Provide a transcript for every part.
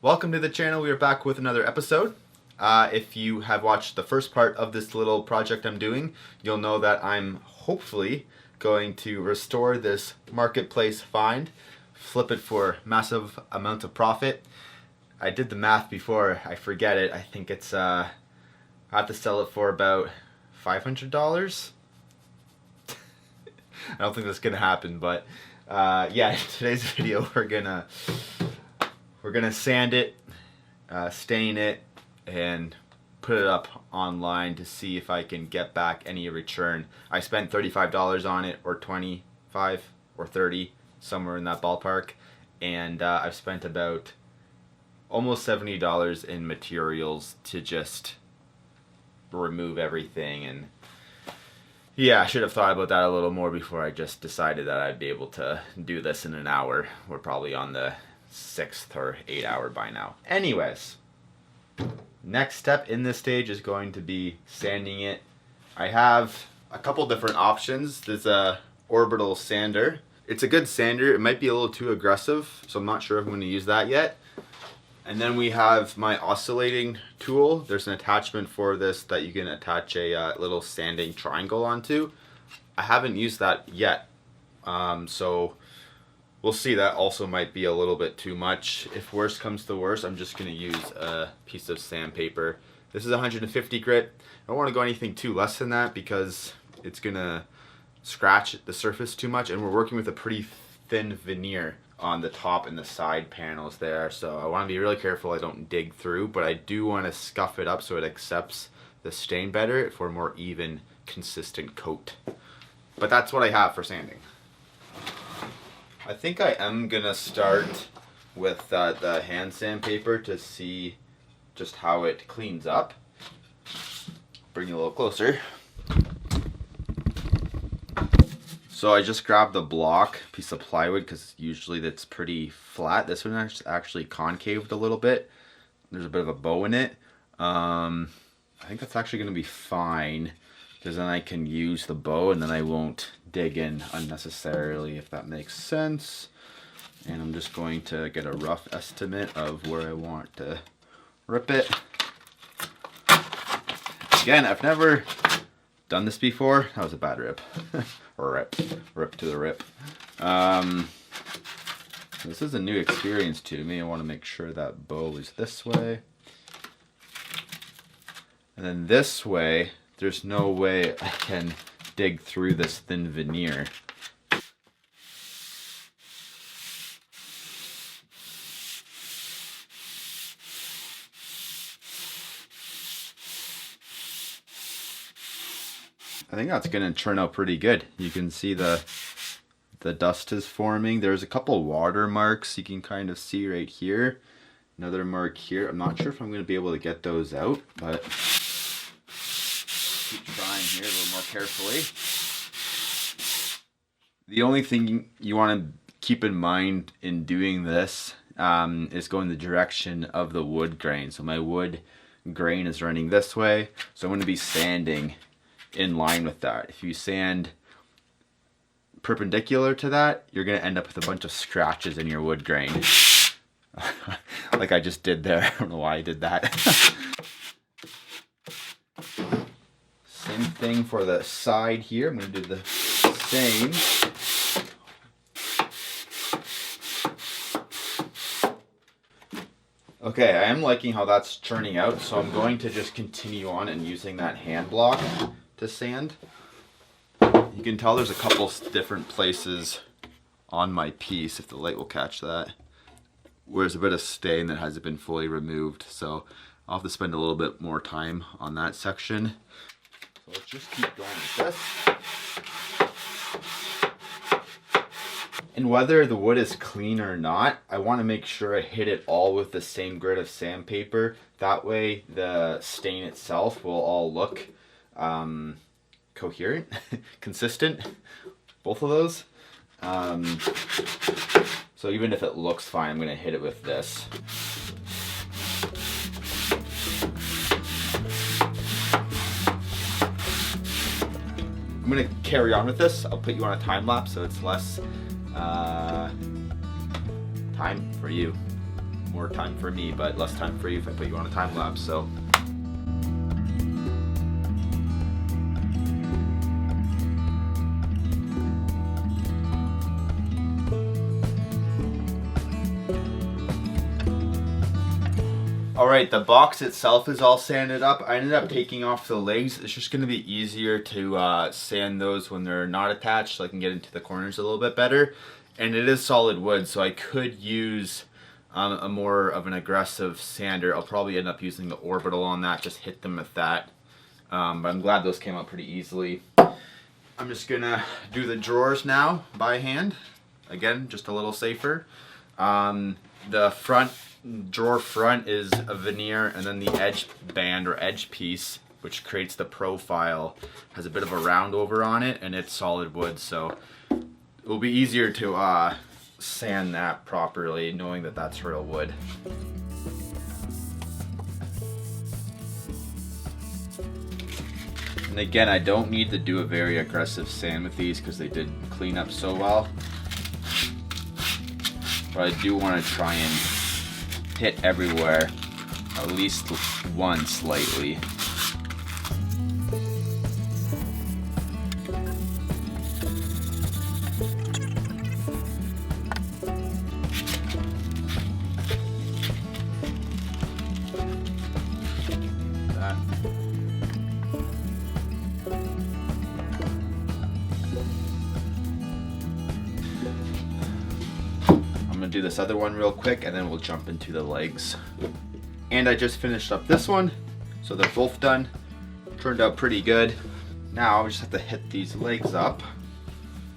Welcome to the channel. We are back with another episode. If you have watched the first part of this little project I'm doing, you'll know that I'm hopefully going to restore this marketplace find, flip it for massive amounts of profit. I did the math before I forget it. I think it's I have to sell it for about $500. I don't think that's gonna happen, but yeah, in today's video we're gonna sand it, stain it, and put it up online to see if I can get back any return. I spent $35 on it, or 25 or 30, somewhere in that ballpark, and I've spent about almost $70 in materials to just remove everything. And yeah, I should have thought about that a little more before I just decided that I'd be able to do this in an hour. We're probably on the 6th or 8th hour by now. Anyways, next step in this stage is going to be sanding it. I have a couple different options. There's a orbital sander. It's a good sander. It might be a little too aggressive, so I'm not sure if I'm going to use that yet. And then we have my oscillating tool. There's an attachment for this that you can attach a little sanding triangle onto. I haven't used that yet, so we'll see. That also might be a little bit too much. If worse comes to worse, I'm just going to use a piece of sandpaper. This is 150 grit. I don't want to go anything too less than that because it's going to scratch the surface too much, and we're working with a pretty thin veneer on the top and the side panels there, so I want to be really careful I don't dig through, but I do want to scuff it up so it accepts the stain better for a more even, consistent coat. But that's what I have for sanding. I think I am gonna start with the hand sandpaper to see just how it cleans up. Bring you a little closer. So I just grabbed the block piece of plywood because usually that's pretty flat. This one is actually concaved a little bit. There's a bit of a bow in it. I think that's actually gonna be fine because then I can use the bow and then I won't dig in unnecessarily, if that makes sense. And I'm just going to get a rough estimate of where I want to rip it. Again, I've never done this before. That was a bad rip. Rip to the rip. This is a new experience to me. I want to make sure that bow is this way. And then this way, there's no way I can dig through this thin veneer. I think that's going to turn out pretty good. You can see the dust is forming. There's a couple water marks you can kind of see right here. Another mark here. I'm not sure if I'm going to be able to get those out, but keep trying here a little more carefully. The only thing you want to keep in mind in doing this is going the direction of the wood grain. So my wood grain is running this way, so I'm going to be sanding in line with that. If you sand perpendicular to that, you're going to end up with a bunch of scratches in your wood grain. Like I just did there. I don't know why I did that. Same thing for the side here. I'm going to do the same. Okay, I am liking how that's turning out, so I'm going to just continue on and using that hand block to sand. You can tell there's a couple different places on my piece, if the light will catch that, where there's a bit of stain that hasn't been fully removed, so I'll have to spend a little bit more time on that section. So let's just keep going with this. And whether the wood is clean or not, I want to make sure I hit it all with the same grit of sandpaper. That way the stain itself will all look coherent, consistent, both of those. So even if it looks fine, I'm going to hit it with this. I'm going to carry on with this. I'll put you on a time lapse so it's less time for you, more more time for me, but less time for you if I put you on a time lapse. So. Alright, the box itself is all sanded up. I ended up taking off the legs. It's just going to be easier to sand those when they're not attached so I can get into the corners a little bit better. And it is solid wood, so I could use a more of an aggressive sander. I'll probably end up using the orbital on that, just hit them with that. But I'm glad those came out pretty easily. I'm just going to do the drawers now by hand. Again, just a little safer. The front drawer front is a veneer, and then the edge band or edge piece, which creates the profile, has a bit of a round over on it, and it's solid wood, so it will be easier to sand that properly knowing that that's real wood. And again, I don't need to do a very aggressive sand with these because they did clean up so well, but I do want to try and hit everywhere at least once lightly. That. I'm gonna do this other one real quick and then we'll jump into the legs. And I just finished up this one, so they're both done. Turned out pretty good. Now I just have to hit these legs up.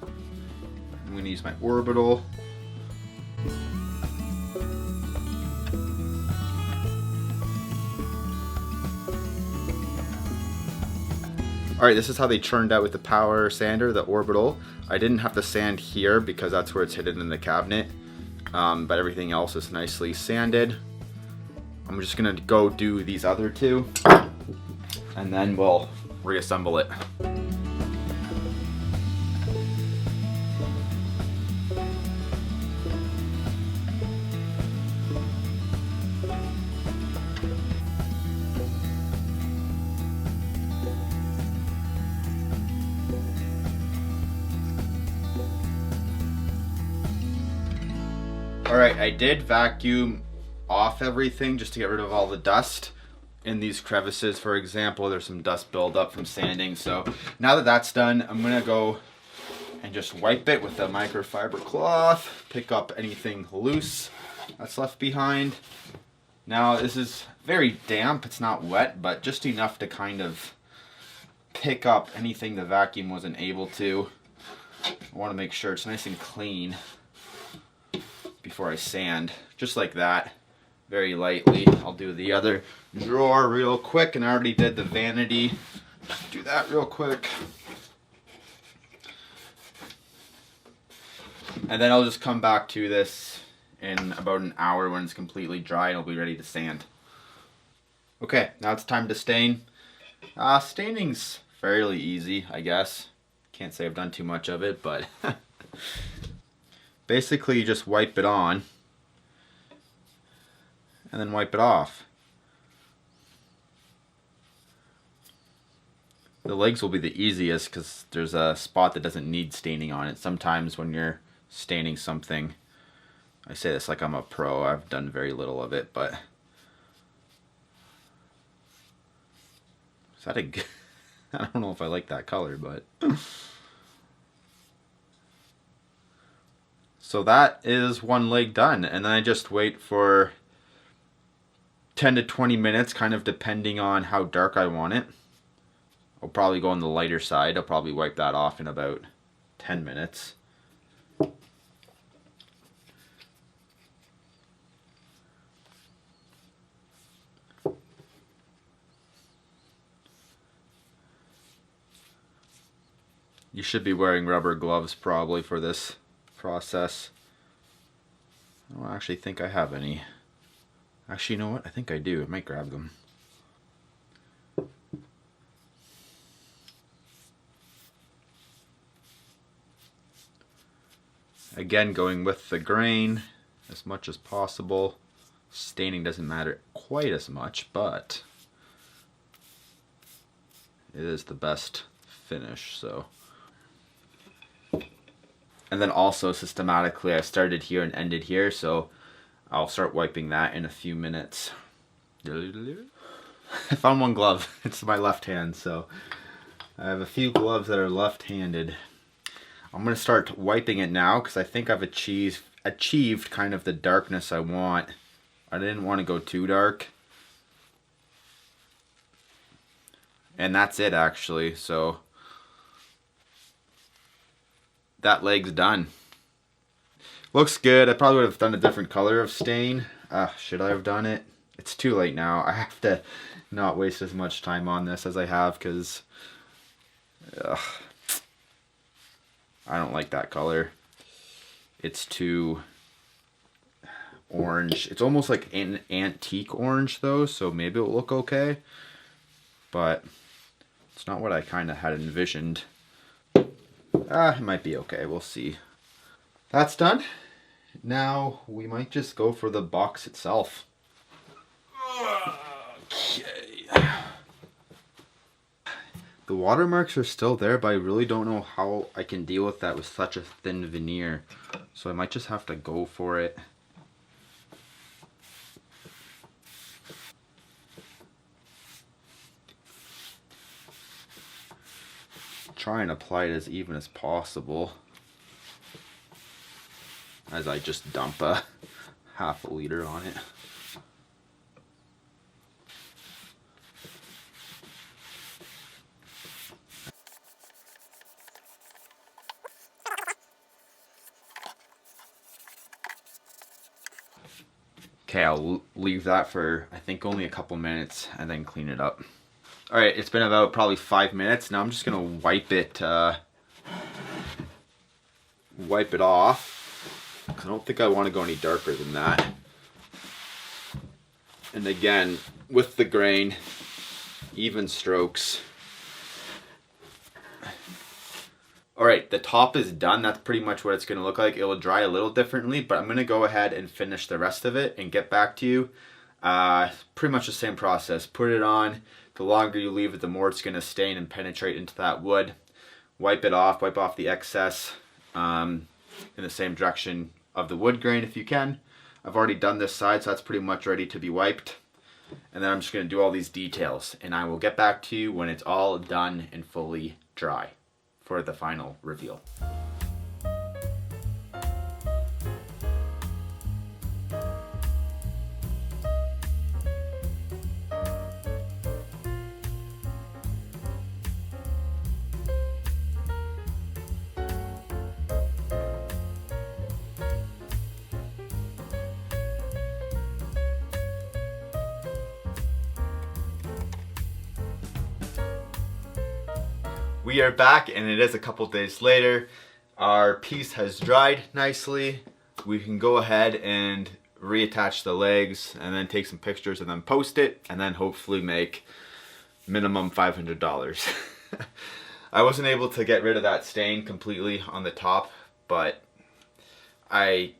I'm gonna use my orbital. Alright, this is how they turned out with the power sander, the orbital. I didn't have to sand here because that's where it's hidden in the cabinet. But everything else is nicely sanded. I'm just gonna go do these other two and then we'll reassemble it. Alright, I did vacuum off everything just to get rid of all the dust. In these crevices, for example, there's some dust buildup from sanding. So now that that's done, I'm gonna go and just wipe it with a microfiber cloth, pick up anything loose that's left behind. Now this is very damp, it's not wet, but just enough to kind of pick up anything the vacuum wasn't able to. I want to make sure it's nice and clean before I sand, just like that, very lightly. I'll do the other drawer real quick, and I already did the vanity. Just do that real quick. And then I'll just come back to this in about an hour when it's completely dry and I'll be ready to sand. Okay, now it's time to stain. Staining's fairly easy, I guess. Can't say I've done too much of it, but basically you just wipe it on and then wipe it off. The legs will be the easiest because there's a spot that doesn't need staining on it. Sometimes when you're staining something, I say this like I'm a pro, I've done very little of it, but is that a I don't know if I like that color, but so that is one leg done, and then I just wait for 10 to 20 minutes, kind of depending on how dark I want it. I'll probably go on the lighter side. I'll probably wipe that off in about 10 minutes. You should be wearing rubber gloves probably for this process. I don't actually think I have any. Actually, you know what? I think I do. I might grab them. Again, going with the grain as much as possible Staining doesn't matter quite as much, but it is the best finish, so. And then also systematically I started here and ended here, so I'll start wiping that in a few minutes. I found one glove. It's my left hand, so I have a few gloves that are left-handed. I'm gonna start wiping it now because I think I've achieved kind of the darkness I want. I didn't want to go too dark. And that's it actually, so that leg's done. Looks good. I probably would have done a different color of stain. Should I have done it? It's too late now. I have to not waste as much time on this as I have because I don't like that color. It's too orange. It's almost like an antique orange though, so maybe it'll look okay. But it's not what I kind of had envisioned. It might be okay. We'll see. That's done. Now we might just go for the box itself. Okay. The watermarks are still there, but I really don't know how I can deal with that with such a thin veneer. So I might just have to go for it. Try and apply it as even as possible as I just dump a half a liter on it. Okay, I'll leave that for I think only a couple minutes and then clean it up. Alright, it's been about probably 5 minutes. Now I'm just gonna wipe it off. Because I don't think I want to go any darker than that. And again, with the grain, even strokes. Alright, the top is done. That's pretty much what it's going to look like. It will dry a little differently, but I'm going to go ahead and finish the rest of it and get back to you. Pretty much the same process. Put it on. The longer you leave it, the more it's going to stain and penetrate into that wood. Wipe it off. Wipe off the excess in the same direction of the wood grain if you can. I've already done this side, so that's pretty much ready to be wiped. And then I'm just going to do all these details. And I will get back to you when it's all done and fully dry for the final reveal. We are back and it is a couple days later. Our piece has dried nicely. We can go ahead and reattach the legs and then take some pictures and then post it and then hopefully make minimum $500. I wasn't able to get rid of that stain completely on the top, but I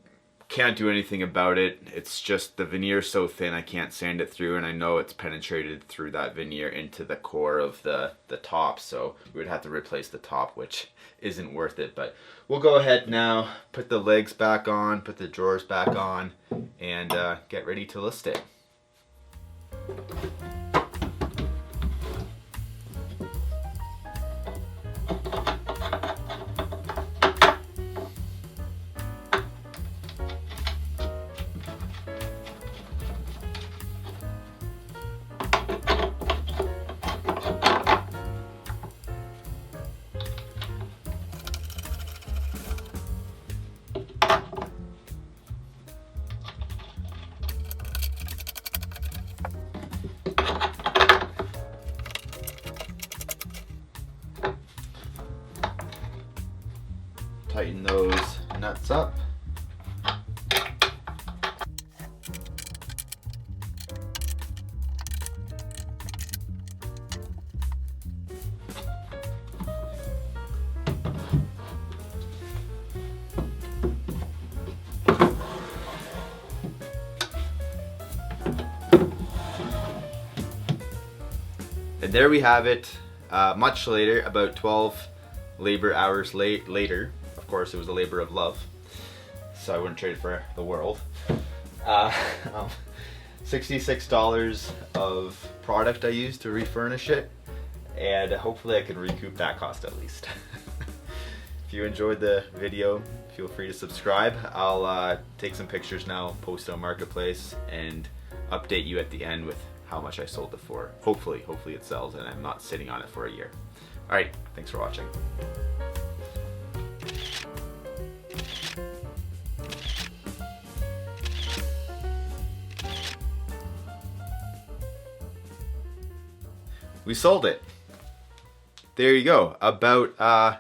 can't do anything about it. It's just the veneer is so thin I can't sand it through, and I know it's penetrated through that veneer into the core of the top, so we would have to replace the top, which isn't worth it. But we'll go ahead now, put the legs back on, put the drawers back on, and get ready to list it. Tighten those nuts up. And there we have it. Much later, about 12 labor hours later. Of course, it was a labor of love, so I wouldn't trade it for the world. $66 of product I used to refurnish it, and hopefully I can recoup that cost at least. If you enjoyed the video, feel free to subscribe. I'll take some pictures now, post on Marketplace, and update you at the end with how much I sold it for. Hopefully it sells and I'm not sitting on it for a year. Alright, thanks for watching. We sold it. There you go. About a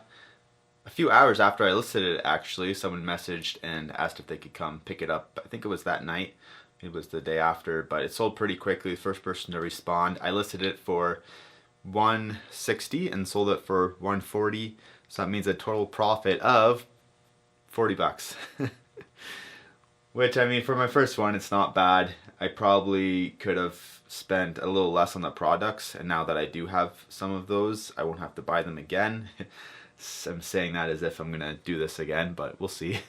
few hours after I listed it, actually, someone messaged and asked if they could come pick it up. I think it was that night. It was the day after, but it sold pretty quickly. The first person to respond. I listed it for $160 and sold it for $140. So that means a total profit of $40. Which, I mean, for my first one, it's not bad. I probably could have spent a little less on the products, and now that I do have some of those, I won't have to buy them again. I'm saying that as if I'm gonna do this again, but we'll see.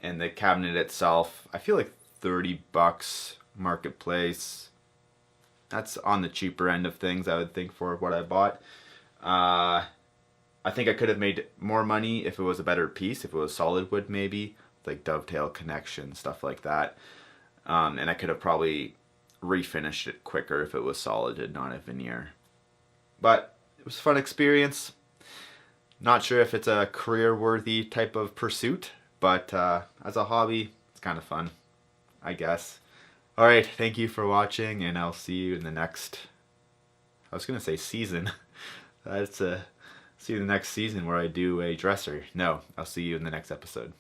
And the cabinet itself, I feel like $30 Marketplace. That's on the cheaper end of things, I would think, for what I bought. I think I could have made more money if it was a better piece, if it was solid wood maybe, like dovetail connection, stuff like that. And I could have probably refinished it quicker if it was solid and not a veneer. But it was a fun experience. Not sure if it's a career-worthy type of pursuit, but as a hobby, it's kind of fun, I guess. Alright, thank you for watching, and I'll see you in the next, I was going to say season. See you in the next season where I do a dresser. No, I'll see you in the next episode.